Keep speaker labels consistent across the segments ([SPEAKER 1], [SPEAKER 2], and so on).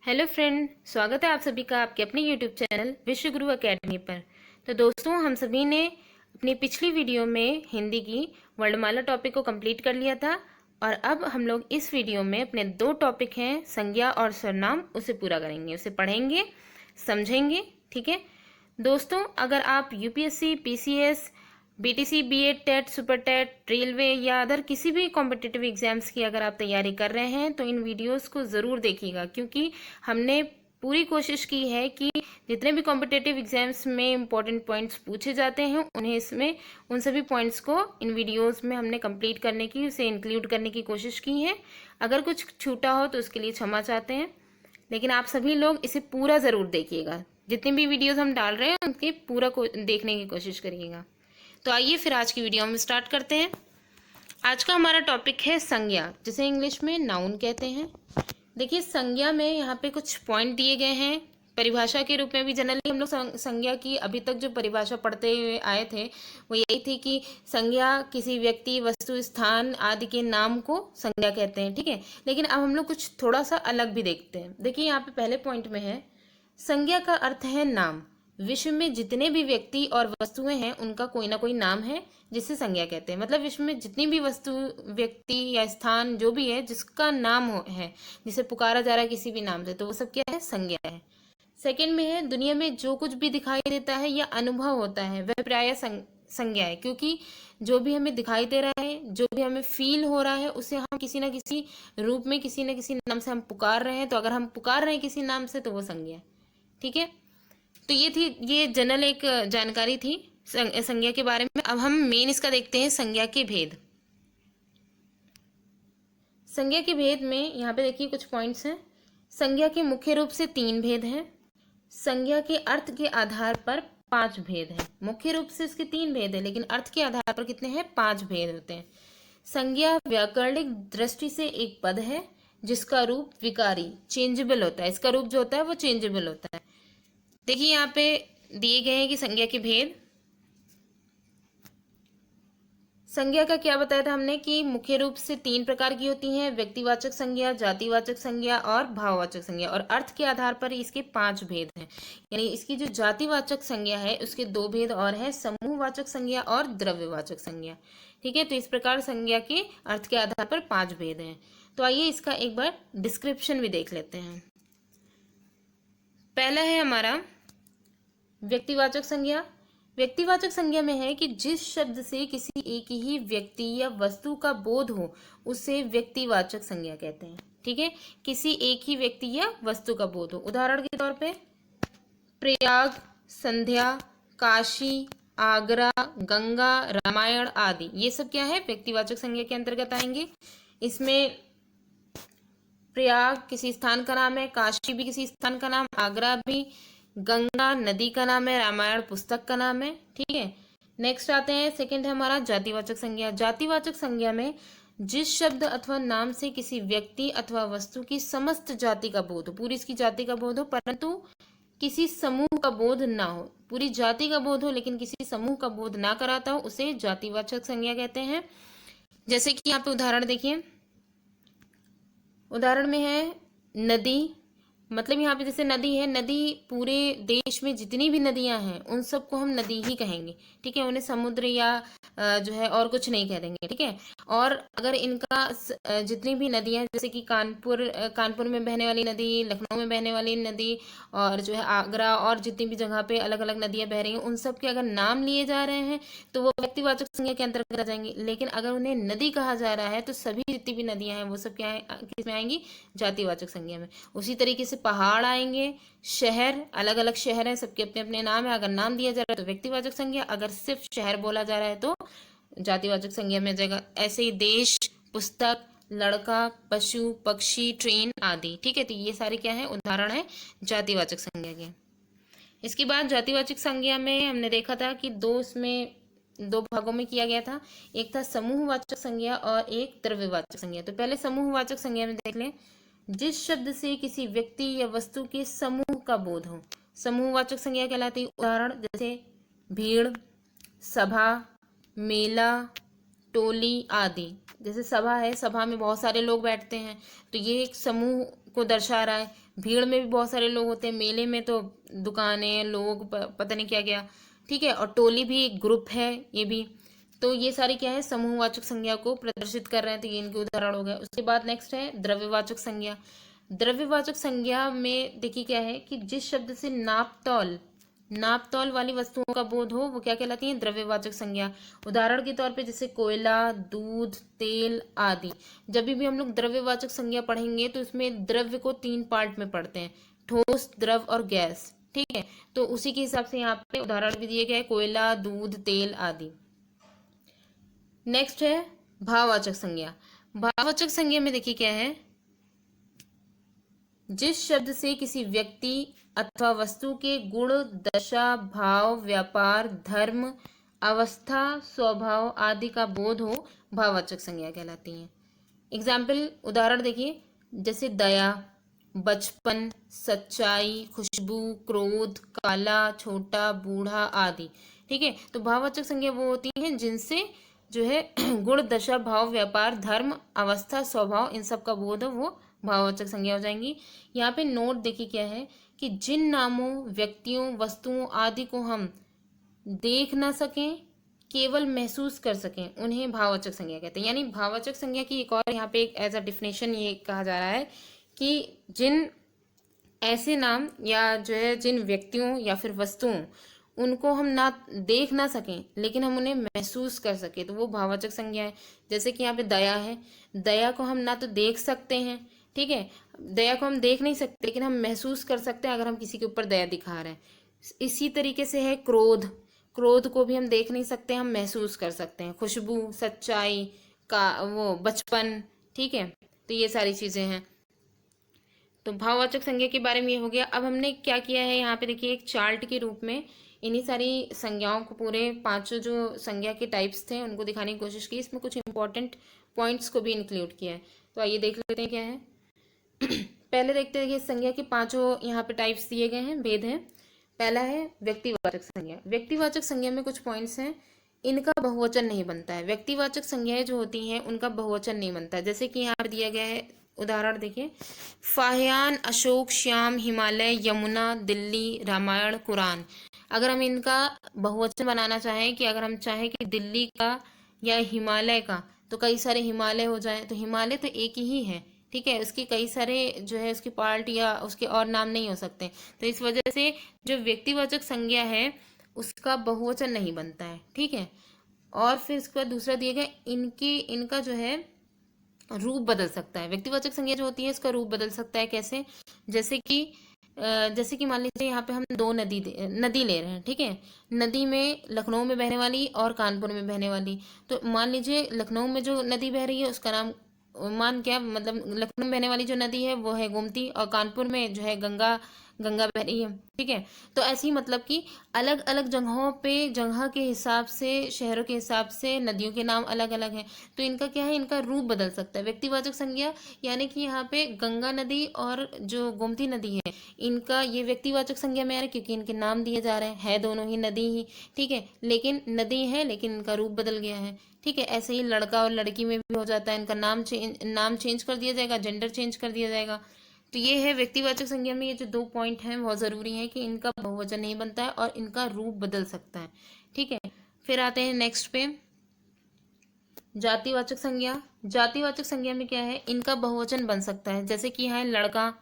[SPEAKER 1] Hello friend, स्वागत है आप सभी का आपके अपने यूट्यूब चैनल विश्व गुरु एकेडमी पर। तो दोस्तों, हम सभी ने अपनी पिछली वीडियो में हिंदी की वर्णमाला टॉपिक को कंप्लीट कर लिया था और अब हम लोग इस वीडियो में अपने दो टॉपिक हैं संज्ञा और सर्वनाम, उसे पूरा करेंगे, उसे पढ़ेंगे, समझेंगे। ठीक है दोस्तों, अगर आप UPSC, PCS, BTC, BEd, TET, super TET, railway या अदर किसी भी कॉम्पिटिटिव एग्जाम्स की अगर आप तैयारी कर रहे हैं तो इन वीडियोस को ज़रूर देखिएगा, क्योंकि हमने पूरी कोशिश की है कि जितने भी कॉम्पिटिटिव एग्जाम्स में इंपॉर्टेंट पॉइंट्स पूछे जाते हैं उन्हें इसमें उन सभी पॉइंट्स को इन वीडियोस में हमने कंप्लीट करने की, उसे इंक्लूड करने की कोशिश की है। अगर कुछ छूटा हो तो उसके लिए क्षमा चाहते हैं, लेकिन आप सभी लोग इसे पूरा ज़रूर देखिएगा। जितनी भी वीडियोस हम डाल रहे हैं उनके पूरा देखने की कोशिश करिएगा। तो आइए फिर आज की वीडियो हम स्टार्ट करते हैं। आज का हमारा टॉपिक है संज्ञा, जिसे इंग्लिश में नाउन कहते हैं। देखिए, संज्ञा में यहाँ पे कुछ पॉइंट दिए गए हैं। परिभाषा के रूप में भी जनरली हम लोग संज्ञा की अभी तक जो परिभाषा पढ़ते हुए आए थे वो यही थी कि संज्ञा किसी व्यक्ति, वस्तु, स्थान आदि के नाम को संज्ञा कहते हैं। ठीक है, लेकिन अब हम लोग कुछ थोड़ा सा अलग भी देखते हैं। देखिए, यहाँ पे पहले पॉइंट में है संज्ञा का अर्थ है नाम। विश्व में जितने भी व्यक्ति और वस्तुएं हैं उनका कोई ना कोई नाम है जिसे संज्ञा कहते हैं। मतलब विश्व में जितनी भी वस्तु, व्यक्ति या स्थान जो भी है जिसका नाम है, जिसे पुकारा जा रहा है किसी भी नाम से, तो वो सब क्या है? संज्ञा है। सेकंड में है दुनिया में जो कुछ भी दिखाई देता है या अनुभव होता है वह प्रायः संज्ञा है, क्योंकि जो भी हमें दिखाई दे रहा है, जो भी हमें फील हो रहा है, उसे हम किसी ना किसी रूप में, किसी ना किसी नाम से हम पुकार रहे हैं। तो अगर हम पुकार रहे हैं किसी नाम से तो वो संज्ञा है। ठीक है, तो ये जनरल एक जानकारी थी संज्ञा के बारे में। अब हम मेन इसका देखते हैं, संज्ञा के भेद। संज्ञा के भेद में यहाँ पे देखिए कुछ पॉइंट्स हैं। संज्ञा के मुख्य रूप से 3 भेद हैं। संज्ञा के अर्थ के आधार पर 5 भेद हैं। मुख्य रूप से इसके 3 भेद हैं, लेकिन अर्थ के आधार पर कितने हैं? 5 भेद होते हैं। संज्ञा व्याकरणिक दृष्टि से एक पद है जिसका रूप विकारी, चेंजेबल होता है। इसका रूप जो होता है वो चेंजेबल होता है। देखिए, यहाँ पे दिए गए हैं कि संज्ञा के भेद। संज्ञा का क्या बताया था हमने कि मुख्य रूप से 3 प्रकार की होती हैं: व्यक्तिवाचक संज्ञा, जातिवाचक संज्ञा और भाववाचक संज्ञा। और अर्थ के आधार पर इसके 5 भेद हैं। यानी इसकी जो जातिवाचक संज्ञा है उसके 2 भेद और है, समूहवाचक संज्ञा और द्रव्यवाचक संज्ञा। ठीक है, तो इस प्रकार संज्ञा के अर्थ के आधार पर 5 भेद हैं। तो आइए इसका एक बार डिस्क्रिप्शन भी देख लेते हैं। पहला है हमारा व्यक्तिवाचक संज्ञा। व्यक्तिवाचक संज्ञा में है कि जिस शब्द से किसी एक ही व्यक्ति या वस्तु का बोध हो उसे व्यक्तिवाचक संज्ञा कहते हैं। ठीक है, किसी एक ही व्यक्ति या वस्तु का बोध हो। उदाहरण के तौर पे प्रयाग, संध्या, काशी, आगरा, गंगा, रामायण आदि, ये सब क्या है? व्यक्तिवाचक संज्ञा के अंतर्गत आएंगे। इसमें प्रयाग किसी स्थान का नाम है, काशी भी किसी स्थान का नाम, आगरा भी, गंगा नदी का नाम है, रामायण पुस्तक का नाम है। ठीक है, नेक्स्ट आते हैं, सेकंड है हमारा जातिवाचक संज्ञा। जातिवाचक संज्ञा में जिस शब्द अथवा नाम से किसी व्यक्ति अथवा वस्तु की समस्त जाति का बोध हो, पूरी इसकी जाति का बोध हो परंतु किसी समूह का बोध ना हो। पूरी जाति का बोध हो लेकिन किसी समूह का बोध ना कराता हो, उसे जातिवाचक संज्ञा कहते हैं। जैसे कि यहाँ पे उदाहरण देखिए, उदाहरण में है नदी। मतलब यहाँ पे जैसे नदी है, नदी पूरे देश में जितनी भी नदियां हैं उन सबको हम नदी ही कहेंगे। ठीक है, उन्हें समुद्र या जो है और कुछ नहीं कह देंगे। ठीक है, और अगर इनका जितनी भी नदियां, जैसे कि कानपुर में बहने वाली नदी, लखनऊ में बहने वाली नदी, और जो है आगरा और जितनी भी जगह पे अलग अलग नदियां बह रही हैं, उन सब के अगर नाम लिए जा रहे हैं तो वो व्यक्तिवाचक संज्ञा के अंतर्गत आ जाएंगे। लेकिन अगर उन्हें नदी कहा जा रहा है तो सभी जितनी भी नदियां हैं वो सब क्या किस में आएंगी? जातिवाचक संज्ञा में। उसी तरीके से पहाड़ आएंगे, शहर, अलग अलग शहर हैं, सबके अपने अपने नाम है। अगर नाम दिया जा रहा है तो व्यक्तिवाचक संज्ञा, अगर सिर्फ शहर बोला जा रहा है तो जातिवाचक संज्ञा में जाएगा। ऐसे ही देश, पुस्तक, लड़का, पशु, पक्षी, ट्रेन आदि। ठीक है, तो ये सारे क्या है? उदाहरण है जातिवाचक संज्ञा के। इसके बाद जातिवाचक संज्ञा में हमने देखा था कि इसमें 2 भागों में किया गया था। एक था समूहवाचक संज्ञा और एक द्रव्यवाचक संज्ञा। तो पहले समूहवाचक संज्ञा में देख लें, जिस शब्द से किसी व्यक्ति या वस्तु के समूह का बोध हो, समूहवाचक संज्ञा कहलाती है। उदाहरण जैसे भीड़, सभा, मेला, टोली आदि। जैसे सभा है, सभा में बहुत सारे लोग बैठते हैं, तो ये एक समूह को दर्शा रहा है। भीड़ में भी बहुत सारे लोग होते हैं, मेले में तो दुकानें, लोग, पता नहीं क्या क्या, ठीक है। और टोली भी एक ग्रुप है, ये भी। तो ये सारी क्या है, समूहवाचक संज्ञा को प्रदर्शित कर रहे हैं, तो ये इनके उदाहरण हो गए। उसके बाद नेक्स्ट है द्रव्यवाचक संज्ञा। द्रव्यवाचक संज्ञा में देखिए क्या है कि जिस शब्द से नापतौल वाली वस्तुओं का बोध हो वो क्या कहलाती है, द्रव्यवाचक संज्ञा। उदाहरण के तौर पे जैसे कोयला, दूध, तेल आदि। जब भी हम लोग द्रव्यवाचक संज्ञा पढ़ेंगे तो इसमें द्रव्य को 3 पार्ट में पढ़ते हैं, ठोस, द्रव और गैस, ठीक है। तो उसी के हिसाब से यहाँ पे उदाहरण भी दिए गए, कोयला, दूध, तेल आदि। नेक्स्ट है भाववाचक संज्ञा। भाववाचक संज्ञा में देखिए क्या है, जिस शब्द से किसी व्यक्ति अथवा वस्तु के गुण, दशा, भाव, व्यापार, धर्म, अवस्था, स्वभाव आदि का बोध हो, भाववाचक संज्ञा कहलाती है। एग्जाम्पल, उदाहरण देखिए, जैसे दया, बचपन, सच्चाई, खुशबू, क्रोध, काला, छोटा, बूढ़ा आदि, ठीक है। तो भाववाचक संज्ञा वो होती हैं जिनसे जो है गुण, दशा, भाव, व्यापार, धर्म, अवस्था, स्वभाव, इन सब का बोध हो, वो भाववाचक संज्ञा हो जाएंगी। यहाँ पे नोट देखिए क्या है कि जिन नामों, व्यक्तियों, वस्तुओं आदि को हम देख ना सकें, केवल महसूस कर सकें, उन्हें भाववाचक संज्ञा कहते हैं। यानी भाववाचक संज्ञा की एक और यहाँ पे एक एज अ डिफिनेशन ये कहा जा रहा है कि जिन ऐसे नाम या जो है जिन व्यक्तियों या फिर वस्तुओं, उनको हम ना देख ना सकें लेकिन हम उन्हें महसूस कर सके, तो वो भाववाचक संज्ञा है। जैसे कि यहाँ पे दया है, दया को हम ना तो देख सकते हैं, ठीक है, दया को हम देख नहीं सकते लेकिन हम महसूस कर सकते हैं अगर हम किसी के ऊपर दया दिखा रहे हैं। इसी तरीके से है क्रोध, क्रोध को भी हम देख नहीं सकते, हम महसूस कर सकते हैं। खुशबू, सच्चाई का वो बचपन, ठीक है। तो ये सारी चीजें हैं। तो भाववाचक संज्ञा के बारे में ये हो गया। अब हमने क्या किया है, यहाँ पे देखिए एक चार्ट के रूप में इन्हीं सारी संज्ञाओं को, पूरे 5 जो संज्ञा के टाइप्स थे उनको दिखाने की कोशिश की। इसमें कुछ इंपॉर्टेंट पॉइंट्स को भी इंक्लूड किया है, तो आइए देख लेते हैं क्या है। पहले देखते हैं कि संज्ञा के 5 यहाँ पे टाइप्स दिए गए हैं, भेद हैं। पहला है व्यक्तिवाचक संज्ञा। व्यक्तिवाचक संज्ञा में कुछ पॉइंट्स हैं, इनका बहुवचन नहीं बनता है। व्यक्तिवाचक संज्ञाएं जो होती हैं उनका बहुवचन नहीं बनता है। जैसे कि यहाँ पर दिया गया है, उदाहरण देखिए, फाहियान, अशोक, श्याम, हिमालय, यमुना, दिल्ली, रामायण, कुरान। अगर हम इनका बहुवचन बनाना चाहें, कि अगर हम चाहें कि दिल्ली का या हिमालय का, तो कई सारे हिमालय हो जाए, तो हिमालय तो एक ही है, ठीक है, उसके कई सारे जो है उसकी पार्ट या उसके और नाम नहीं हो सकते। तो इस वजह से जो व्यक्तिवाचक संज्ञा है उसका बहुवचन नहीं बनता है, ठीक है। और फिर इसके बाद दूसरा दिया गया, इनका जो है रूप बदल सकता है। व्यक्तिवाचक संज्ञा जो होती है इसका रूप बदल सकता है, कैसे, जैसे कि मान लीजिए यहाँ पे हम 2 नदी ले रहे हैं, ठीक है। नदी में लखनऊ में बहने वाली और कानपुर में बहने वाली। तो मान लीजिए लखनऊ में जो नदी बह रही है उसका नाम, क्या मतलब, लखनऊ में बहने वाली जो नदी है वो है गोमती, और कानपुर में जो है गंगा बह रही है, ठीक है। तो ऐसे ही मतलब कि अलग अलग जगहों पे, जगह के हिसाब से, शहरों के हिसाब से नदियों के नाम अलग अलग हैं, तो इनका क्या है, इनका रूप बदल सकता है व्यक्तिवाचक संज्ञा। यानी कि यहाँ पे गंगा नदी और जो गोमती नदी है, इनका ये व्यक्तिवाचक संज्ञा में आ रहा है क्योंकि इनके नाम दिए जा रहे हैं, है दोनों ही नदी ही, ठीक है, लेकिन नदी है लेकिन इनका रूप बदल गया है, ठीक है। ऐसे ही लड़का और लड़की में भी हो जाता है, इनका नाम चेंज कर दिया जाएगा, जेंडर चेंज कर दिया जाएगा। तो ये है व्यक्तिवाचक संज्ञा में ये जो 2 पॉइंट हैं बहुत ज़रूरी है कि इनका बहुवचन नहीं बनता है और इनका रूप बदल सकता है, ठीक है। फिर आते हैं नेक्स्ट पे, जातिवाचक संज्ञा। जातिवाचक संज्ञा में क्या है, इनका बहुवचन बन सकता है। जैसे कि यहाँ है लड़का,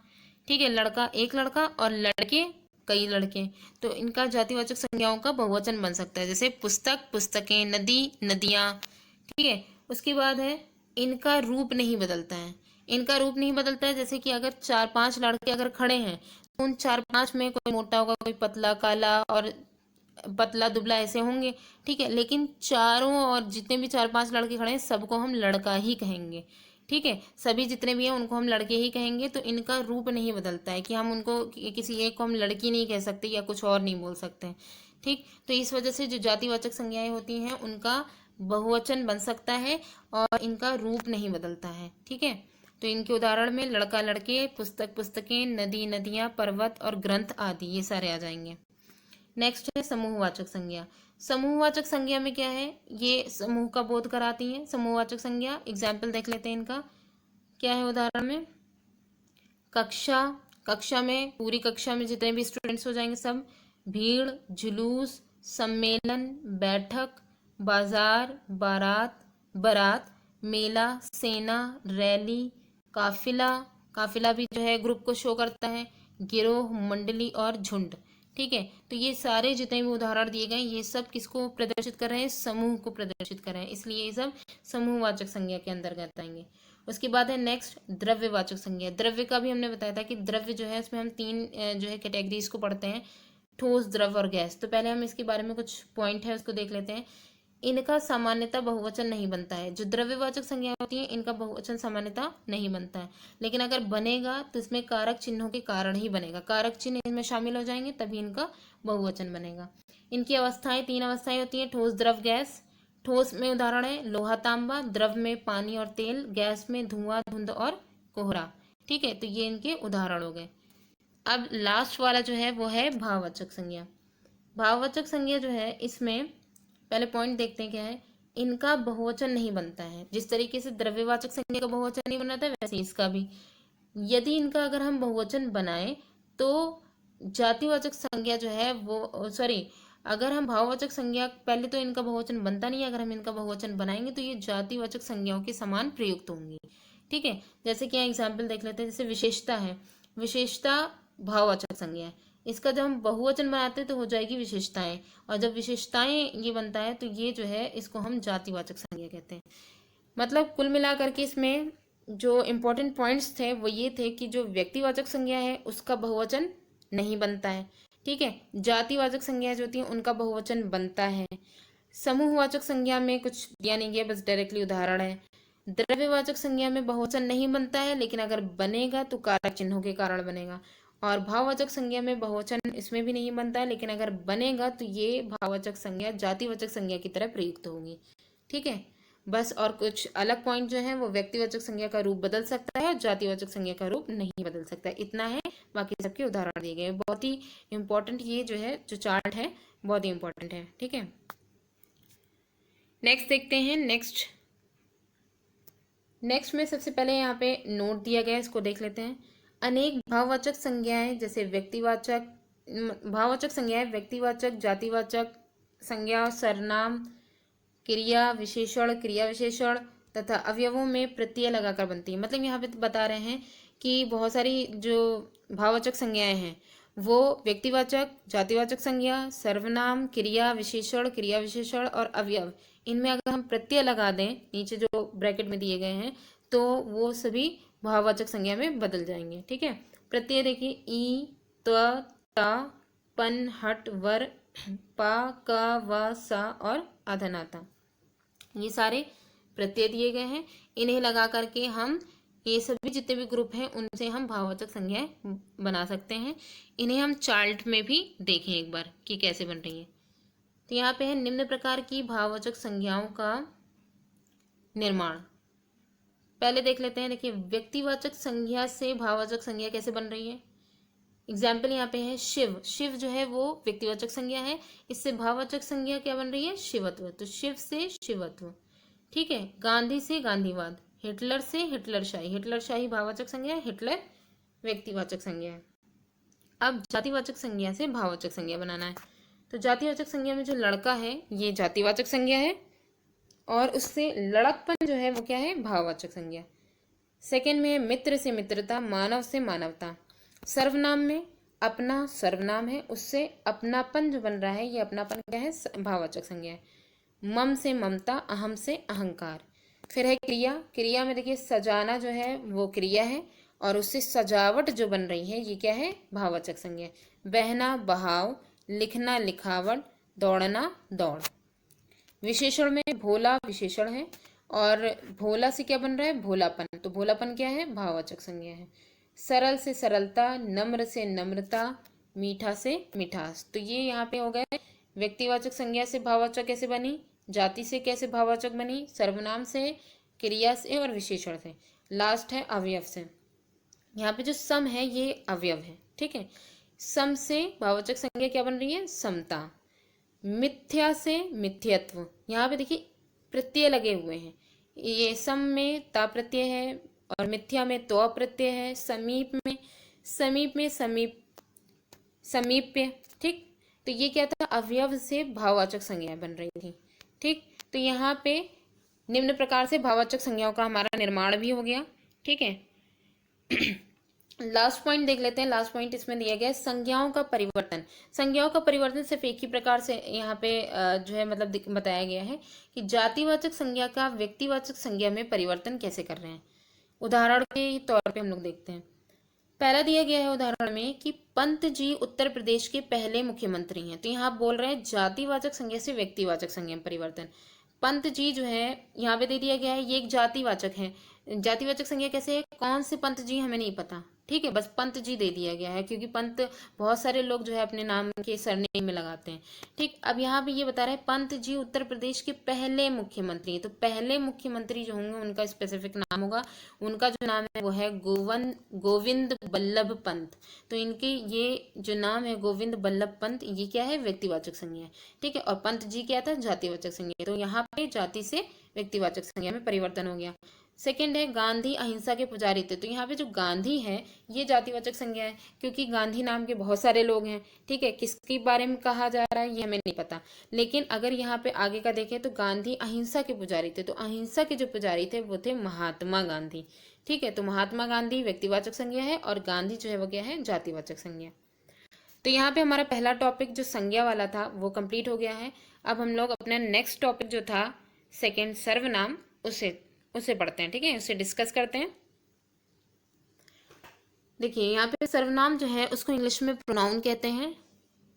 [SPEAKER 1] ठीक है, लड़का एक लड़का और लड़के कई लड़के, तो इनका जातिवाचक संज्ञाओं का बहुवचन बन सकता है। जैसे पुस्तक, पुस्तकें, नदी, नदियाँ, ठीक है। उसके बाद है इनका रूप नहीं बदलता है। इनका रूप नहीं बदलता है, जैसे कि अगर 4-5 लड़के अगर खड़े हैं तो उन 4-5 में कोई मोटा होगा, कोई पतला, काला और पतला दुबला ऐसे होंगे, ठीक है, लेकिन चारों और जितने भी 4-5 लड़के खड़े हैं सबको हम लड़का ही कहेंगे, ठीक है, सभी जितने भी हैं उनको हम लड़के ही कहेंगे। तो इनका रूप नहीं बदलता है कि हम उनको किसी एक को हम लड़की नहीं कह सकते या कुछ और नहीं बोल सकते, ठीक। तो इस वजह से जो जातिवाचक संज्ञाएं होती हैं उनका बहुवचन बन सकता है और इनका रूप नहीं बदलता है, ठीक है। तो इनके उदाहरण में लड़का, लड़के, पुस्तक, पुस्तकें, नदी, नदियाँ, पर्वत और ग्रंथ आदि, ये सारे आ जाएंगे। नेक्स्ट है समूहवाचक संज्ञा। समूहवाचक संज्ञा में क्या है, ये समूह का बोध कराती हैं। समूहवाचक संज्ञा एग्जाम्पल देख लेते हैं इनका। क्या है उदाहरण में, कक्षा, कक्षा में पूरी कक्षा में जितने भी स्टूडेंट्स हो जाएंगे सब। भीड़, जुलूस, सम्मेलन, बैठक, बाजार, बारात, बारात, मेला, सेना, रैली, काफिला, काफिला भी जो है ग्रुप को शो करता है, गिरोह, मंडली और झुंड। ठीक है, तो ये सारे जितने भी उदाहरण दिए गए ये सब किसको प्रदर्शित कर रहे हैं, समूह को प्रदर्शित कर रहे हैं, इसलिए ये सब समूहवाचक संज्ञा के अंतर्गत आएंगे। उसके बाद है नेक्स्ट द्रव्यवाचक संज्ञा। द्रव्य का भी हमने बताया था कि द्रव्य जो है इसमें हम तीन जो है कैटेगरीज को पढ़ते हैं, ठोस, द्रव और गैस। तो पहले हम इसके बारे में कुछ पॉइंट है उसको देख लेते हैं। इनका सामान्यतः बहुवचन नहीं बनता है। जो द्रव्यवाचक संज्ञा होती है इनका बहुवचन सामान्यतः नहीं बनता है, लेकिन अगर बनेगा तो इसमें कारक चिन्हों के कारण ही बनेगा। कारक चिन्ह इनमें शामिल हो जाएंगे तभी इनका बहुवचन बनेगा। इनकी अवस्थाएं, तीन अवस्थाएं होती हैं, ठोस, द्रव, गैस। ठोस में उदाहरण है लोहा, तांबा, द्रव में पानी और तेल, गैस में धुआं, धुंध और कोहरा। ठीक है, तो ये इनके उदाहरण हो गए। अब लास्ट वाला जो है वो है भाववाचक संज्ञा। भाववाचक संज्ञा जो है इसमें पहले पॉइंट देखते हैं क्या है, इनका बहुवचन नहीं बनता है। जिस तरीके से द्रव्यवाचक संज्ञा का बहुवचन नहीं बनाता है वैसे इसका भी। यदि इनका अगर हम बहुवचन बनाए तो जातिवाचक संज्ञा जो है वो सॉरी अगर हम भाववाचक संज्ञा, पहले तो इनका बहुवचन बनता नहीं है, अगर हम इनका बहुवचन बनाएंगे तो ये जातिवाचक संज्ञाओं के समान प्रयुक्त होंगी। ठीक है, जैसे कि एग्जाम्पल देख लेते हैं। जैसे विशेषता है, विशेषता भाववाचक संज्ञा है, इसका जब हम बहुवचन बनाते हैं तो हो जाएगी विशेषताएं, और जब विशेषताएं ये बनता है तो ये जो है इसको हम जातिवाचक संज्ञा कहते हैं। मतलब कुल मिलाकर के इसमें जो इम्पोर्टेंट पॉइंट्स थे वो ये थे कि जो व्यक्तिवाचक संज्ञा है उसका बहुवचन नहीं बनता है। ठीक है, जातिवाचक संज्ञा जो होती है उनका बहुवचन बनता है। समूहवाचक संज्ञा में कुछ दिया नहीं गया, बस डायरेक्टली उदाहरण है। द्रव्यवाचक संज्ञा में बहुवचन नहीं बनता है, लेकिन अगर बनेगा तो कारक चिन्हों के कारण बनेगा। और भाववाचक संज्ञा में बहुवचन इसमें भी नहीं बनता है, लेकिन अगर बनेगा तो ये भाववाचक संज्ञा जातिवाचक संज्ञा की तरह प्रयुक्त होगी। ठीक है, बस। और कुछ अलग पॉइंट जो है वो व्यक्तिवाचक संज्ञा का रूप बदल सकता है और जातिवाचक संज्ञा का रूप नहीं बदल सकता, इतना है। बाकी सबके उदाहरण दिए गए। बहुत ही इंपॉर्टेंट ये जो है जो चार्ट है बहुत ही इंपॉर्टेंट है। ठीक है, नेक्स्ट देखते हैं। नेक्स्ट में सबसे पहले यहाँ पे नोट दिया गया है, इसको देख लेते हैं। अनेक भाववाचक संज्ञाएं जैसे व्यक्तिवाचक, भाववाचक संज्ञाएं व्यक्तिवाचक, जातिवाचक संज्ञा, सर्वनाम, क्रिया विशेषण, क्रिया विशेषण तथा अवयवों में प्रत्यय लगाकर बनती है। मतलब यहाँ पे बता रहे हैं कि बहुत सारी जो भाववाचक संज्ञाएं हैं वो व्यक्तिवाचक, जातिवाचक संज्ञा, सर्वनाम, क्रिया विशेषण और अवयव, इनमें अगर हम प्रत्यय लगा दें नीचे जो ब्रैकेट में दिए गए हैं तो वो सभी भाववाचक संज्ञा में बदल जाएंगे। ठीक है, प्रत्यय देखिए ई, त, ता, पन, हट, वर, पा, क, व, सा और आधनाता, ये सारे प्रत्यय दिए गए हैं। इन्हें लगा करके हम ये सभी जितने भी ग्रुप हैं उनसे हम भाववाचक संज्ञाएं बना सकते हैं। इन्हें हम चार्ट में भी देखें एक बार कि कैसे बन रही है। तो यहाँ पे है निम्न प्रकार की भाववाचक संज्ञाओं का निर्माण। पहले देख लेते हैं। देखिए, व्यक्तिवाचक संज्ञा से भाववाचक संज्ञा कैसे बन रही है। एग्जाम्पल यहाँ पे है शिव। शिव जो है वो व्यक्तिवाचक संज्ञा है, इससे भाववाचक संज्ञा क्या बन रही है, शिवत्व। तो शिव से शिवत्व। ठीक है, गांधी से गांधीवाद, हिटलर से हिटलरशाही। हिटलरशाही भाववाचक संज्ञा है, हिटलर व्यक्तिवाचक संज्ञा है। अब जातिवाचक संज्ञा से भाववाचक संज्ञा बनाना है। तो जातिवाचक संज्ञा में जो लड़का है ये जातिवाचक संज्ञा है, और उससे लड़कपन जो है वो क्या है, भाववाचक संज्ञा। सेकेंड में मित्र से मित्रता, मानव से मानवता। सर्वनाम में अपना सर्वनाम है, उससे अपनापन जो बन रहा है ये अपनापन क्या है, भाववाचक संज्ञा है। मम से ममता, अहम से अहंकार। फिर है क्रिया। क्रिया में देखिए सजाना जो है वो क्रिया है, और उससे सजावट जो बन रही है ये क्या है, भाववाचक संज्ञा। बहना बहाव, लिखना लिखावट, दौड़ना दौड़। विशेषण में भोला विशेषण है, और भोला से क्या बन रहा है, भोलापन। तो भोलापन क्या है, भाववाचक संज्ञा है। सरल से सरलता, नम्र से नम्रता, मीठा से मिठास। तो ये यहाँ पे हो गए व्यक्तिवाचक संज्ञा से भाववाचक कैसे बनी, जाति से कैसे भाववाचक बनी, सर्वनाम से, क्रिया से और विशेषण से। लास्ट है अवयव से। यहाँ पे जो सम है ये अवयव है। ठीक है, सम से भाववाचक संज्ञा क्या बन रही है, समता। मिथ्या से मिथ्यत्व, यहाँ पे देखिए प्रत्यय लगे हुए हैं। ये सम में ता प्रत्यय है और मिथ्या में तो प्रत्यय है, समीप में समीप्य। ठीक, तो ये क्या था, अवयव से भाववाचक संज्ञा बन रही थी। ठीक, तो यहाँ पे निम्न प्रकार से भाववाचक संज्ञाओं का हमारा निर्माण भी हो गया। ठीक है, लास्ट पॉइंट देख लेते हैं। लास्ट पॉइंट इसमें दिया गया है संज्ञाओं का परिवर्तन। संज्ञाओं का परिवर्तन सिर्फ एक ही प्रकार से यहाँ पे जो है मतलब बताया गया है कि जातिवाचक संज्ञा का व्यक्तिवाचक संज्ञा में परिवर्तन कैसे कर रहे हैं। उदाहरण के तौर पे हम लोग देखते हैं। पहला दिया गया है उदाहरण में कि पंत जी उत्तर प्रदेश के पहले मुख्यमंत्री हैं। तो यहाँ आप बोल रहे हैं जातिवाचक संज्ञा से व्यक्तिवाचक संज्ञा में परिवर्तन। पंत जी जो है यहाँ पे दे दिया गया है, ये एक जातिवाचक है। जातिवाचक संज्ञा कैसे है, कौन से पंत जी हमें नहीं पता। ठीक है, बस पंत जी दे दिया गया है क्योंकि पंत बहुत सारे लोग जो है अपने नाम के सरनेम में लगाते हैं। ठीक, अब यहाँ पे ये बता रहे हैं पंत जी उत्तर प्रदेश के पहले मुख्यमंत्री। तो पहले मुख्यमंत्री जो होंगे उनका स्पेसिफिक नाम होगा। उनका जो नाम है वो है गोविंद बल्लभ पंत। तो इनके ये जो नाम है गोविंद बल्लभ पंत, ये क्या है, व्यक्तिवाचक संज्ञा है। ठीक है, और पंत जी क्या था, जातिवाचक संज्ञा। तो यहाँ पे जाति से व्यक्तिवाचक संज्ञा में परिवर्तन हो गया। सेकंड है गांधी अहिंसा के पुजारी थे। तो यहाँ पे जो गांधी है ये जातिवाचक संज्ञा है क्योंकि गांधी नाम के बहुत सारे लोग हैं। ठीक है, किसके बारे में कहा जा रहा है ये हमें नहीं पता, लेकिन अगर यहाँ पे आगे का देखें तो गांधी अहिंसा के पुजारी थे। तो अहिंसा के जो पुजारी थे वो थे महात्मा गांधी। ठीक है, तो महात्मा गांधी व्यक्तिवाचक संज्ञा है और गांधी जो है वो क्या है, जातिवाचक संज्ञा। तो यहाँ पे हमारा पहला टॉपिक जो संज्ञा वाला था वो कंप्लीट हो गया है। अब हम लोग अपना नेक्स्ट टॉपिक जो था सेकंड सर्वनाम, उसे पढ़ते हैं। ठीक है, उसे डिस्कस करते हैं। देखिए यहाँ पे सर्वनाम जो है उसको इंग्लिश में प्रोनाउन कहते हैं।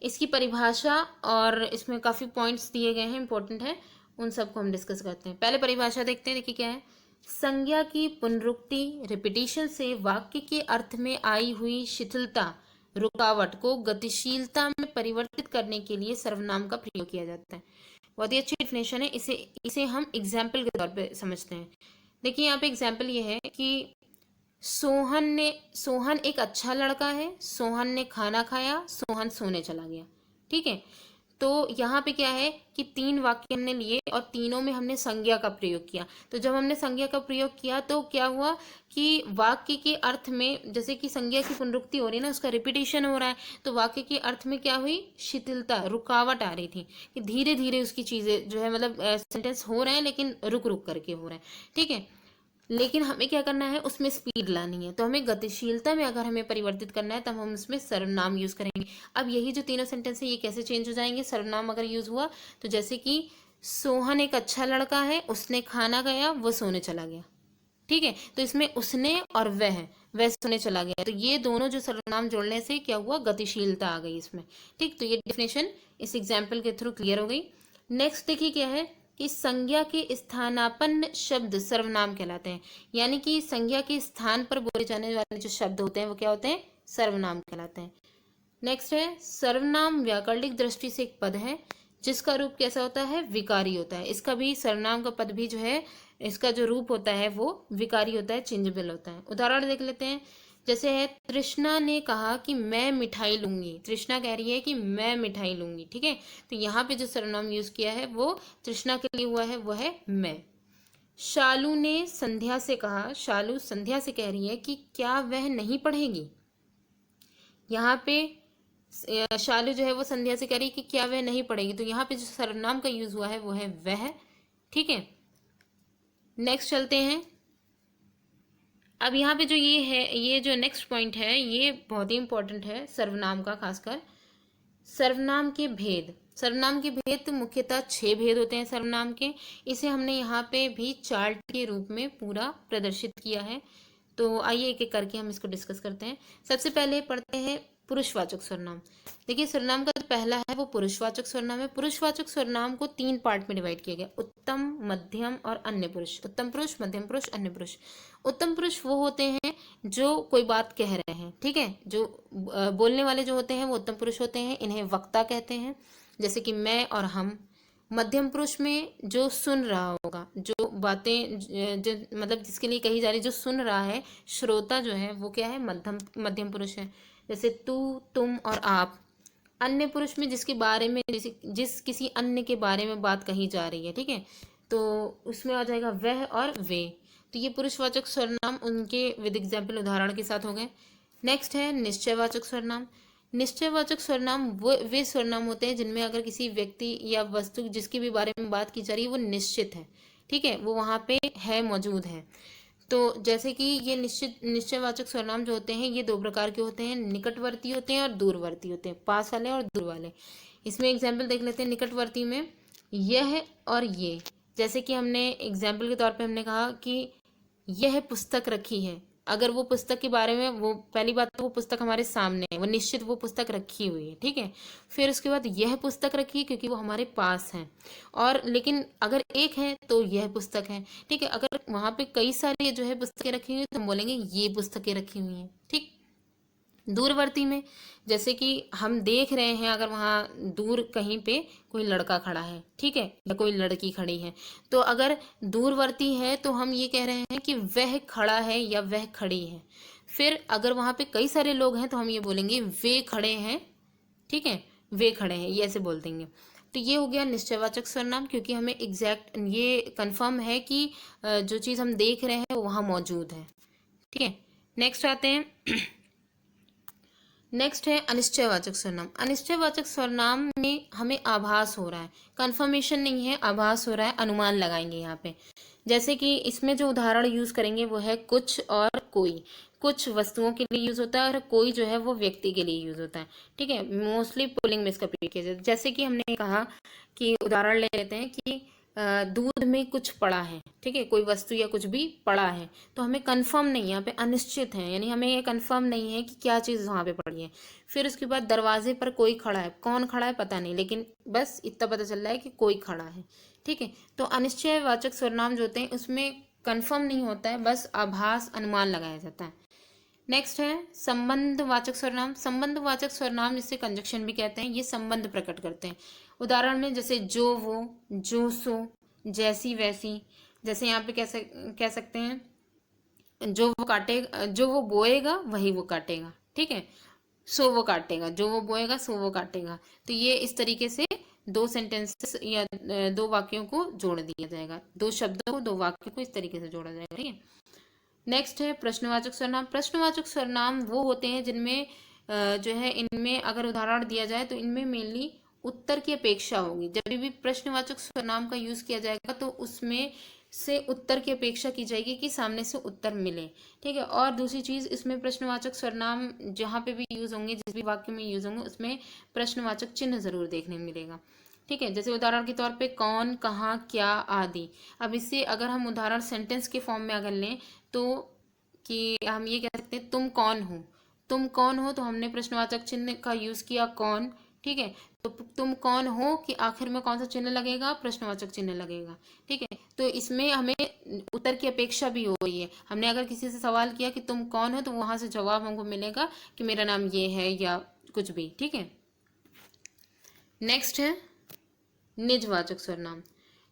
[SPEAKER 1] इसकी परिभाषा और इसमें काफ़ी पॉइंट्स दिए गए हैं, इंपॉर्टेंट है, उन सबको हम डिस्कस करते हैं। पहले परिभाषा देखते हैं। देखिए क्या है, संज्ञा की पुनरुक्ति रिपीटिशन से वाक्य के अर्थ में आई हुई शिथिलता रुकावट को गतिशीलता में परिवर्तित करने के लिए सर्वनाम का प्रयोग किया जाता है। बहुत ही अच्छी डिफिनेशन है। इसे हम एग्जाम्पल के तौर पे समझते हैं। देखिए यहाँ पे एग्जाम्पल ये है कि सोहन एक अच्छा लड़का है, सोहन ने खाना खाया, सोहन सोने चला गया। ठीक है, तो यहाँ पे क्या है कि तीन वाक्य हमने लिए और तीनों में हमने संज्ञा का प्रयोग किया। तो जब हमने संज्ञा का प्रयोग किया तो क्या हुआ कि वाक्य के अर्थ में, जैसे कि संज्ञा की पुनरुक्ति हो रही है ना, उसका रिपीटेशन हो रहा है, तो वाक्य के अर्थ में क्या हुई, शिथिलता, रुकावट आ रही थी कि धीरे धीरे उसकी चीजें जो है मतलब सेंटेंस हो रहे हैं लेकिन रुक रुक करके हो रहे हैं। ठीक है, लेकिन हमें क्या करना है, उसमें स्पीड लानी है। तो हमें गतिशीलता में अगर हमें परिवर्तित करना है तब हम उसमें सर्वनाम यूज करेंगे। अब यही जो तीनों सेंटेंस है ये कैसे चेंज हो जाएंगे, सर्वनाम अगर यूज हुआ तो जैसे कि सोहन एक अच्छा लड़का है, उसने खाना खाया, वो सोने चला गया। ठीक है, तो इसमें उसने और वह सोने चला गया, तो ये दोनों जो सर्वनाम जोड़ने से क्या हुआ, गतिशीलता आ गई इसमें। ठीक, तो ये डेफिनेशन इस एग्जाम्पल के थ्रू क्लियर हो गई। नेक्स्ट देखिए क्या है कि संज्ञा के स्थानापन्न शब्द सर्वनाम कहलाते हैं। यानी कि संज्ञा के स्थान पर बोले जाने वाले जो शब्द होते हैं वो क्या होते हैं, सर्वनाम कहलाते हैं। नेक्स्ट है सर्वनाम व्याकरणिक दृष्टि से एक पद है जिसका रूप कैसा होता है, विकारी होता है। इसका भी सर्वनाम का पद भी जो है, इसका जो रूप होता है वो विकारी होता है, चेंजेबल होता है। उदाहरण देख लेते हैं। जैसे है, तृष्णा ने कहा कि मैं मिठाई लूंगी। तृष्णा कह रही है कि मैं मिठाई लूंगी। ठीक है, तो यहाँ पे जो सर्वनाम यूज किया है वो तृष्णा के लिए हुआ है, वो है मैं। शालू ने संध्या से कहा, शालू संध्या से कह रही है कि क्या वह नहीं पढ़ेगी। यहाँ पे शालू जो है वो संध्या से कह रही है कि क्या वह नहीं पढ़ेगी, तो यहाँ पे जो सर्वनाम का यूज हुआ है वो है वह। ठीक है, नेक्स्ट चलते हैं। अब यहाँ पे जो ये है, ये जो नेक्स्ट पॉइंट है ये बहुत ही इंपॉर्टेंट है सर्वनाम का, खासकर सर्वनाम के भेद। सर्वनाम के भेद तो मुख्यतः 6 भेद होते हैं सर्वनाम के। इसे हमने यहाँ पे भी चार्ट के रूप में पूरा प्रदर्शित किया है। तो आइए एक एक करके हम इसको डिस्कस करते हैं। सबसे पहले पढ़ते हैं पुरुषवाचक सर्वनाम। देखिए सर्वनाम का जो पहला है वो पुरुषवाचक सर्वनाम है। पुरुषवाचक सर्वनाम को 3 पार्ट में डिवाइड किया गया, उत्तम, मध्यम और अन्य पुरुष। उत्तम पुरुष, मध्यम पुरुष, अन्य पुरुष। उत्तम पुरुष वो होते हैं जो कोई बात कह रहे हैं। ठीक है, जो बोलने वाले जो होते हैं वो उत्तम पुरुष होते हैं, इन्हें वक्ता कहते हैं, जैसे कि मैं और हम। मध्यम पुरुष में जो सुन रहा होगा, जो बातें जो मतलब जिसके लिए कही जा रही, जो सुन रहा है, श्रोता जो है वो क्या है, मध्यम पुरुष है, जैसे तू, तुम और आप। अन्य पुरुष में जिसके बारे में जिस किसी अन्य के बारे में बात कही जा रही है, ठीक है, तो उसमें आ जाएगा वह और वे। तो ये पुरुषवाचक सर्वनाम उनके विद एग्जाम्पल उदाहरण के साथ हो गए। नेक्स्ट है निश्चयवाचक सर्वनाम। निश्चयवाचक सर्वनाम वो वे सर्वनाम होते हैं जिनमें अगर किसी व्यक्ति या वस्तु जिसके भी बारे में बात की जा रही है वो निश्चित है, ठीक है, वो वहाँ पे है, मौजूद है। तो जैसे कि ये निश्चयवाचक सर्वनाम जो होते हैं ये दो प्रकार के होते हैं, निकटवर्ती होते हैं और दूरवर्ती होते हैं, पास वाले और दूर वाले। इसमें एग्जाम्पल देख लेते हैं। निकटवर्ती में यह और ये, जैसे कि हमने एग्जाम्पल के तौर पे हमने कहा कि यह पुस्तक रखी है, अगर वो पुस्तक के बारे में, वो पहली बात तो वो पुस्तक हमारे सामने है, वो निश्चित वो पुस्तक रखी हुई है, ठीक है। फिर उसके बाद यह पुस्तक रखी है क्योंकि वो हमारे पास है, और लेकिन अगर एक है तो यह पुस्तक है, ठीक है। अगर वहां पे कई सारी जो है पुस्तकें रखी हुई है तो हम बोलेंगे ये पुस्तकें रखी हुई हैं, ठीक। दूरवर्ती में जैसे कि हम देख रहे हैं, अगर वहाँ दूर कहीं पे कोई लड़का खड़ा है, ठीक है, या कोई लड़की खड़ी है, तो अगर दूरवर्ती है तो हम ये कह रहे हैं कि वह खड़ा है या वह खड़ी है। फिर अगर वहाँ पे कई सारे लोग हैं तो हम ये बोलेंगे वे खड़े हैं, ठीक है, वे खड़े हैं, ये ऐसे बोल देंगे। तो ये हो गया निश्चयवाचक सर्वनाम, क्योंकि हमें एग्जैक्ट ये कंफर्म है कि जो चीज़ हम देख रहे हैं वो वहाँ मौजूद है, ठीक है। नेक्स्ट आते हैं नेक्स्ट है अनिश्चयवाचक सर्वनाम। अनिश्चयवाचक सर्वनाम में हमें आभास हो रहा है, कंफर्मेशन नहीं है, आभास हो रहा है, अनुमान लगाएंगे यहाँ पे। जैसे कि इसमें जो उदाहरण यूज करेंगे वो है कुछ और कोई। कुछ वस्तुओं के लिए यूज होता है और कोई जो है वो व्यक्ति के लिए यूज होता है, ठीक है। मोस्टली पुल्लिंग में इसका प्रयोग किया जाता है। जैसे कि हमने कहा कि उदाहरण ले लेते हैं कि दूध में कुछ पड़ा है, ठीक है, कोई वस्तु या कुछ भी पड़ा है, तो हमें कंफर्म नहीं है, यहाँ पे अनिश्चित है, यानी हमें ये कंफर्म नहीं है कि क्या चीज़ वहाँ पे पड़ी है। फिर उसके बाद दरवाजे पर कोई खड़ा है, कौन खड़ा है पता नहीं, लेकिन बस इतना पता चल रहा है कि कोई खड़ा है, ठीक है। तो अनिश्चयवाचक सर्वनाम जो होते हैं उसमें कंफर्म नहीं होता है, बस आभास, अनुमान लगाया जाता है। नेक्स्ट है संबंधवाचक सर्वनाम। संबंधवाचक सर्वनाम जिसे कंजक्शन भी कहते हैं, ये संबंध प्रकट करते हैं। उदाहरण में जैसे जो वो, जो सो, जैसी वैसी। जैसे यहाँ पे कह सकते हैं जो वो काटेगा, जो वो बोएगा वही वो काटेगा, ठीक है। सो वो काटेगा, जो वो बोएगा सो वो काटेगा। तो ये इस तरीके से दो सेंटेंसेस या दो वाक्यों को जोड़ दिया जाएगा, दो शब्दों को, दो वाक्यों को इस तरीके से जोड़ा जाएगा, ठीक है। नेक्स्ट है प्रश्नवाचक सर्वनाम। प्रश्नवाचक सर्वनाम वो होते हैं जिनमें जो है, इनमें अगर उदाहरण दिया जाए तो इनमें मेनली उत्तर की अपेक्षा होगी। जब भी प्रश्नवाचक सर्वनाम का यूज किया जाएगा तो उसमें से उत्तर की अपेक्षा की जाएगी कि सामने से उत्तर मिले, ठीक है। और दूसरी चीज, इसमें प्रश्नवाचक सर्वनाम जहाँ पे भी यूज होंगे, जिस भी वाक्य में यूज होंगे, उसमें प्रश्नवाचक चिन्ह जरूर देखने मिलेगा, ठीक है। जैसे उदाहरण के तौर पे कौन, कहाँ, क्या आदि। अब इससे अगर हम उदाहरण सेंटेंस के फॉर्म में अगर लें तो कि हम ये कह सकते हैं तुम कौन हो। तुम कौन हो, तो हमने प्रश्नवाचक चिन्ह का यूज किया कौन, ठीक है। तो तुम कौन हो कि आखिर में कौन सा चिन्ह लगेगा, प्रश्नवाचक चिन्ह लगेगा, ठीक है। तो इसमें हमें उत्तर की अपेक्षा भी हो रही है। हमने अगर किसी से सवाल किया कि तुम कौन हो, तो वहां से जवाब हमको मिलेगा कि मेरा नाम ये है या कुछ भी, ठीक है। नेक्स्ट है निजवाचक सर्वनाम।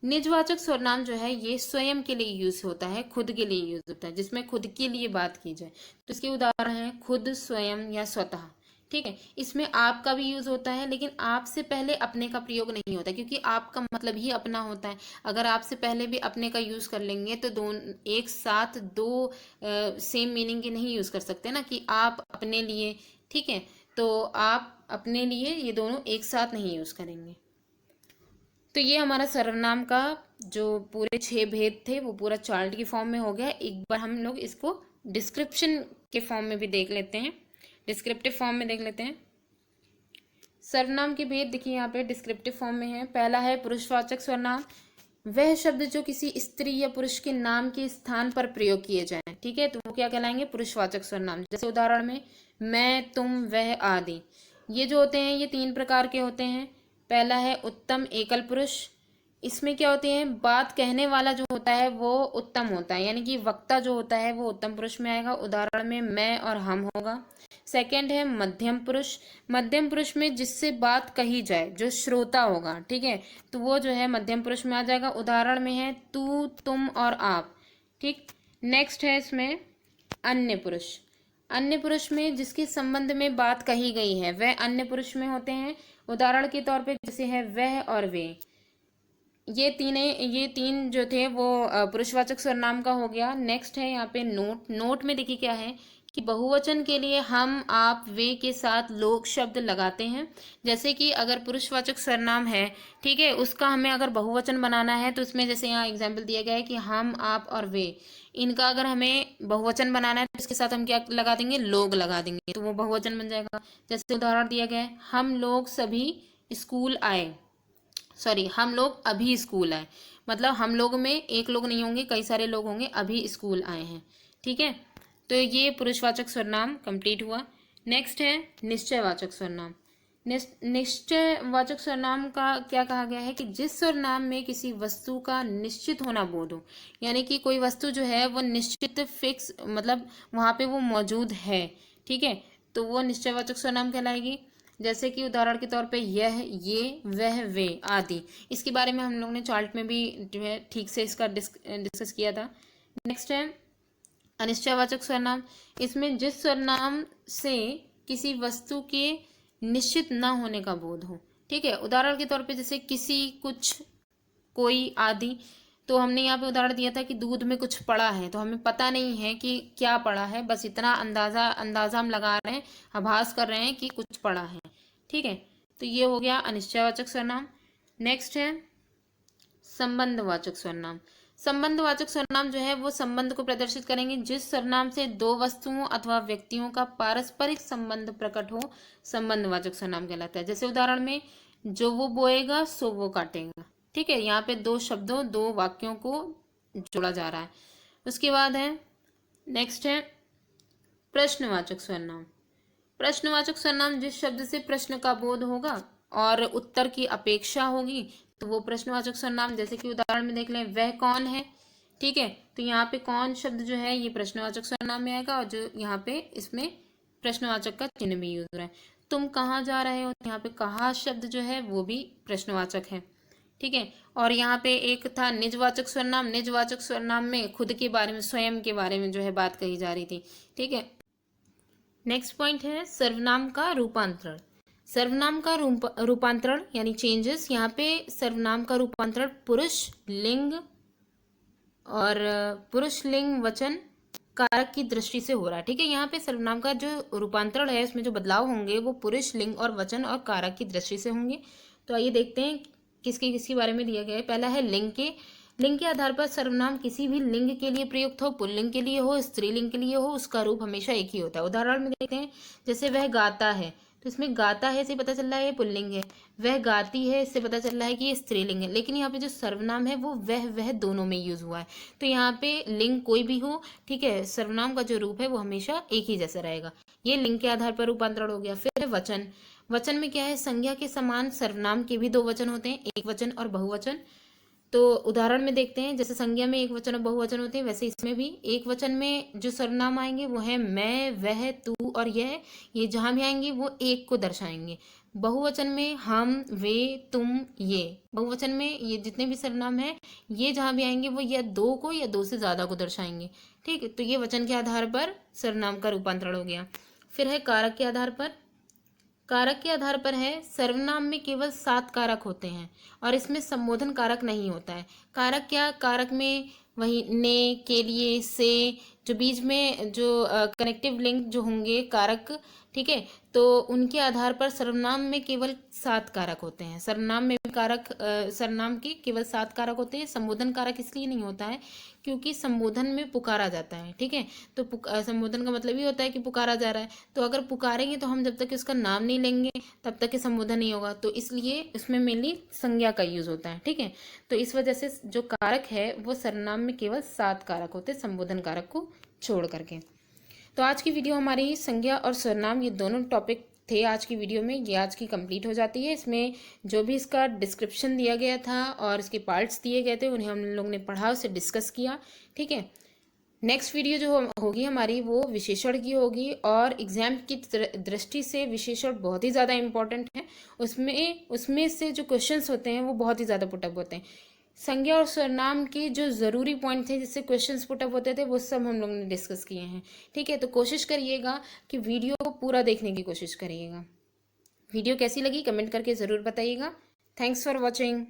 [SPEAKER 1] निजवाचक सर्वनाम जो है ये स्वयं के लिए यूज होता है, खुद के लिए यूज होता है, जिसमें खुद के लिए बात की जाए। तो इसके उदाहरण हैं खुद, स्वयं या स्वतः, ठीक है। इसमें आपका भी यूज होता है, लेकिन आपसे पहले अपने का प्रयोग नहीं होता, क्योंकि आपका मतलब ही अपना होता है। अगर आपसे पहले भी अपने का यूज कर लेंगे तो दोनों एक साथ दो सेम मीनिंग के नहीं यूज कर सकते ना, कि आप अपने लिए, ठीक है। तो आप अपने लिए ये दोनों एक साथ नहीं यूज करेंगे। तो ये हमारा सर्वनाम का जो पूरे 6 भेद थे वो पूरा चार्ट की फॉर्म में हो गया। एक बार हम लोग इसको डिस्क्रिप्शन के फॉर्म में भी देख लेते हैं, डिस्क्रिप्टिव फॉर्म में देख लेते हैं। सर्वनाम के भेद देखिए यहाँ पे डिस्क्रिप्टिव फॉर्म में है। पहला है पुरुषवाचक सर्वनाम, वह शब्द जो किसी स्त्री या पुरुष के नाम के स्थान पर प्रयोग किए जाएं, ठीक है, तो वो क्या कहलाएंगे, पुरुषवाचक सर्वनाम। जैसे उदाहरण में मैं, तुम, वह आदि। ये जो होते हैं ये 3 प्रकार के होते हैं। पहला है उत्तम एकल पुरुष। इसमें क्या होते हैं, बात कहने वाला जो होता है वो उत्तम होता है, यानी कि वक्ता जो होता है वो उत्तम पुरुष में आएगा। उदाहरण में मैं और हम होगा। सेकंड है मध्यम पुरुष। मध्यम पुरुष में जिससे बात कही जाए, जो श्रोता होगा, ठीक है, तो वो जो है मध्यम पुरुष में आ जाएगा। उदाहरण में है तू, तुम और आप, ठीक। नेक्स्ट है इसमें अन्य पुरुष। अन्य पुरुष में जिसके संबंध में बात कही गई है वह अन्य पुरुष में होते हैं। उदाहरण के तौर पे जैसे है वह और वे, ये तीन जो थे वो पुरुषवाचक सर्वनाम का हो गया। नेक्स्ट है यहाँ पे नोट। नोट में देखिए क्या है कि बहुवचन के लिए हम आप वे के साथ लोग शब्द लगाते हैं। जैसे कि अगर पुरुषवाचक सर्वनाम है, ठीक है, उसका हमें अगर बहुवचन बनाना है तो इसमें जैसे यहाँ एग्जाम्पल दिया गया है कि हम आप और वे, इनका अगर हमें बहुवचन बनाना है तो इसके साथ हम क्या लगा देंगे, लोग लगा देंगे, तो वो बहुवचन बन जाएगा। जैसे उदाहरण दिया गया है, हम लोग सभी स्कूल आए, सॉरी हम लोग अभी स्कूल आए, मतलब हम लोग में एक लोग नहीं होंगे, कई सारे लोग होंगे, अभी स्कूल आए हैं। ठीक है, तो ये पुरुषवाचक सर्वनाम कंप्लीट हुआ। नेक्स्ट है निश्चयवाचक सर्वनाम। निश्चयवाचक सर्वनाम का क्या कहा गया है कि जिस सर्वनाम में किसी वस्तु का निश्चित होना बोध हो, यानी कि कोई वस्तु जो है वो निश्चित फिक्स, मतलब वहाँ पे वो मौजूद है, ठीक है, तो वो निश्चयवाचक सर्वनाम कहलाएगी। जैसे कि उदाहरण के तौर पे यह, ये, वह, वे आदि, इसके बारे में हम लोग ने चार्ट में भी जो है ठीक से इसका डिस्कस किया था। नेक्स्ट है अनिश्चयवाचक सर्वनाम। इसमें जिस सर्वनाम से किसी वस्तु के निश्चित न होने का बोध हो, ठीक है, उदाहरण के तौर पे जैसे किसी, कुछ, कोई आदि। तो हमने यहाँ पे उदाहरण दिया था कि दूध में कुछ पड़ा है, तो हमें पता नहीं है कि क्या पड़ा है, बस इतना अंदाजा हम लगा रहे हैं, आभास कर रहे हैं कि कुछ पड़ा है। ठीक है, तो ये हो गया अनिश्चयवाचक सर्वनाम। नेक्स्ट है संबंधवाचक सर्वनाम। संबंधवाचक सर्वनाम जो है वो संबंध को प्रदर्शित करेंगे जिस सर्वनाम से दो वस्तुओं अथवा व्यक्तियों का पारस्परिक संबंध प्रकट हो, संबंधवाचक सर्वनाम कहलाता है। जैसे उदाहरण में जो वो बोएगा सो वो काटेगा। ठीक है, यहाँ पे दो शब्दों, दो वाक्यों को जोड़ा जा रहा है। उसके बाद है नेक्स्ट है प्रश्नवाचक सर्वनाम। प्रश्नवाचक सर्वनाम जिस शब्द से प्रश्न का बोध होगा और उत्तर की अपेक्षा होगी तो वो प्रश्नवाचक सर्वनाम। जैसे कि उदाहरण में देख लें, वह कौन है, ठीक है, तो यहाँ पे कौन शब्द जो है ये प्रश्नवाचक सर्वनाम में आएगा और जो यहाँ पे इसमें प्रश्नवाचक का चिन्ह भी यूज हो रहा है। तुम कहाँ जा रहे हो, यहाँ पे कहाँ शब्द जो है वो भी प्रश्नवाचक है। ठीक है, और यहाँ पे एक था निजवाचक सर्वनाम। निजवाचक सर्वनाम में खुद के बारे में, स्वयं के बारे में जो है बात कही जा रही थी। ठीक है, नेक्स्ट पॉइंट है सर्वनाम का रूपांतरण। सर्वनाम का रूपांतरण यानी चेंजेस। यहाँ पे सर्वनाम का रूपांतरण पुरुष लिंग और पुरुष लिंग वचन कारक की दृष्टि से हो रहा है। ठीक है, यहाँ पे सर्वनाम का जो रूपांतरण है उसमें जो बदलाव होंगे वो पुरुष लिंग और वचन और कारक की दृष्टि से होंगे। तो आइए देखते हैं किसके बारे में दिया गया है। पहला है लिंग के। लिंग के आधार पर सर्वनाम किसी भी लिंग के लिए प्रयुक्त हो, पुल्लिंग के लिए हो, स्त्रीलिंग के लिए हो, उसका रूप हमेशा एक ही होता है। उदाहरण में देखते हैं, जैसे वह गाता है, तो इसमें गाता है से पता चल रहा है ये पुल्लिंग है, वह गाती है इससे पता चल रहा है कि ये स्त्रीलिंग है। लेकिन यहाँ पे जो सर्वनाम है वो वह दोनों में यूज हुआ है। तो यहाँ पे लिंग कोई भी हो, ठीक है, सर्वनाम का जो रूप है वो हमेशा एक ही जैसा रहेगा। ये लिंग के आधार पर रूपांतरण हो गया। फिर है वचन। वचन में क्या है, संज्ञा के समान सर्वनाम के भी दो वचन होते हैं, एक वचन और बहुवचन। तो उदाहरण में देखते हैं, जैसे संज्ञा में एक वचन और बहुवचन होते हैं, वैसे इसमें भी एक वचन में जो सर्वनाम आएंगे वो है मैं, वह, तू और यह। ये जहां भी आएंगे वो एक को दर्शाएंगे। बहुवचन में हम, वे, तुम, ये। बहुवचन में ये जितने भी सर्वनाम है ये जहां भी आएंगे वो या दो को या दो से ज्यादा को दर्शाएंगे। ठीक है, तो ये वचन के आधार पर सर्वनाम का रूपांतरण हो गया। फिर है कारक के आधार पर। कारक के आधार पर है, सर्वनाम में केवल 7 कारक होते हैं और इसमें संबोधन कारक नहीं होता है। कारक क्या, कारक में वही ने, के लिए, से, जो बीच में जो कनेक्टिव लिंक जो होंगे कारक, ठीक है, तो उनके आधार पर सर्वनाम में केवल 7 कारक होते हैं। सर्वनाम में भी कारक, सर्वनाम के केवल 7 कारक होते हैं। संबोधन कारक इसलिए नहीं होता है क्योंकि संबोधन में पुकारा जाता है। ठीक है, तो संबोधन का मतलब ये होता है कि पुकारा जा रहा है, तो अगर पुकारेंगे तो हम जब तक उसका नाम नहीं लेंगे तब तक के संबोधन नहीं होगा, तो इसलिए उसमें मेनली संज्ञा का यूज होता है। ठीक है, तो इस वजह से जो कारक है वो सर्वनाम में केवल 7 कारक होते हैं, संबोधन कारक को छोड़ करके। तो आज की वीडियो हमारी संज्ञा और सर्वनाम ये दोनों टॉपिक थे आज की वीडियो में, ये आज की कंप्लीट हो जाती है। इसमें जो भी इसका डिस्क्रिप्शन दिया गया था और इसके पार्ट्स दिए गए थे उन्हें हम लोग ने पढ़ा, उसे डिस्कस किया। ठीक है, नेक्स्ट वीडियो जो होगी हमारी वो विशेषण की होगी और एग्जाम की दृष्टि से विशेषण बहुत ही ज़्यादा इंपॉर्टेंट है। उसमें से जो क्वेश्चंस होते हैं वो बहुत ही ज़्यादा पुटअप होते हैं। संज्ञा और सर्वनाम के जो ज़रूरी पॉइंट थे जिससे क्वेश्चंस पुटअप होते थे वो सब हम लोग ने डिस्कस किए हैं। ठीक है, तो कोशिश करिएगा कि वीडियो को पूरा देखने की कोशिश करिएगा। वीडियो कैसी लगी कमेंट करके ज़रूर बताइएगा। Thanks for watching.